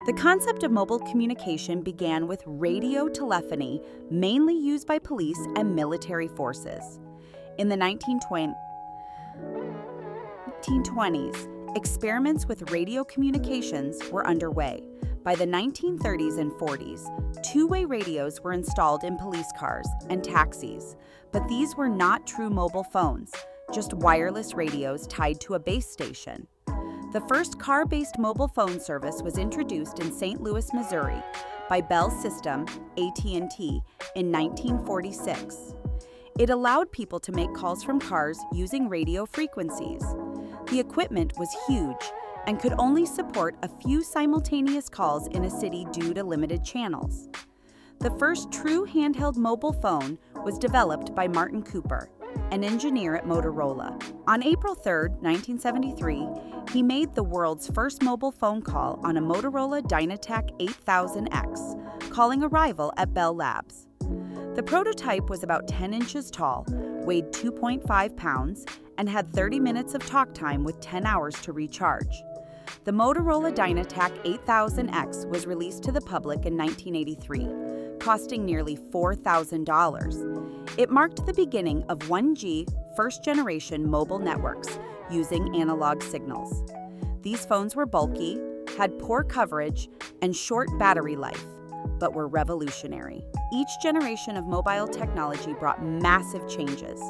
The concept of mobile communication began with radio telephony, mainly used by police and military forces. In the 1920s, experiments with radio communications were underway. By the 1930s and 40s, two-way radios were installed in police cars and taxis, but these were not true mobile phones, just wireless radios tied to a base station. The first car-based mobile phone service was introduced in St. Louis, Missouri, by Bell System, AT&T, in 1946. It allowed people to make calls from cars using radio frequencies. The equipment was huge and could only support a few simultaneous calls in a city due to limited channels. The first true handheld mobile phone was developed by Martin Cooper, an engineer at Motorola. On April 3, 1973, he made the world's first mobile phone call on a Motorola Dynatac 8000X, calling a rival at Bell Labs. The prototype was about 10 inches tall, weighed 2.5 pounds, and had 30 minutes of talk time with 10 hours to recharge. The Motorola Dynatac 8000X was released to the public in 1983, costing nearly $4,000. It marked the beginning of 1G first-generation mobile networks using analog signals. These phones were bulky, had poor coverage, and short battery life, but were revolutionary. Each generation of mobile technology brought massive changes.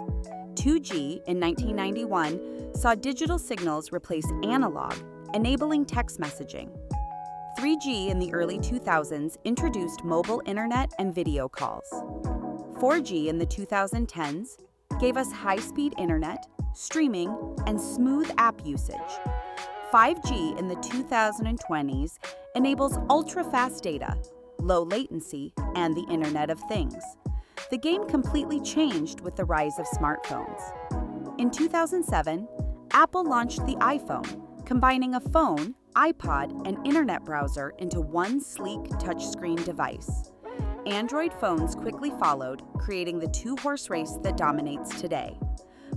2G in 1991 saw digital signals replace analog, enabling text messaging. 3G in the early 2000s introduced mobile internet and video calls. 4G in the 2010s gave us high-speed internet, streaming, and smooth app usage. 5G in the 2020s enables ultra-fast data, low latency, and the Internet of Things. The game completely changed with the rise of smartphones. In 2007, Apple launched the iPhone, combining a phone, iPod, and internet browser into one sleek touchscreen device. Android phones quickly followed, creating the two-horse race that dominates today.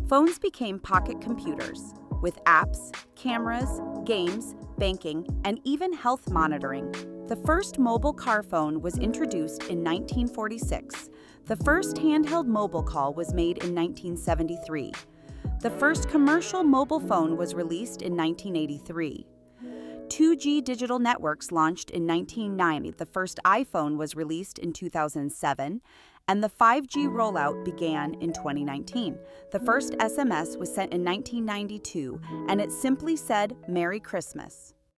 Phones became pocket computers, with apps, cameras, games, banking, and even health monitoring. The first mobile car phone was introduced in 1946. The first handheld mobile call was made in 1973. The first commercial mobile phone was released in 1983. 2G digital networks launched in 1990. The first iPhone was released in 2007, and the 5G rollout began in 2019. The first SMS was sent in 1992, and it simply said, "Merry Christmas."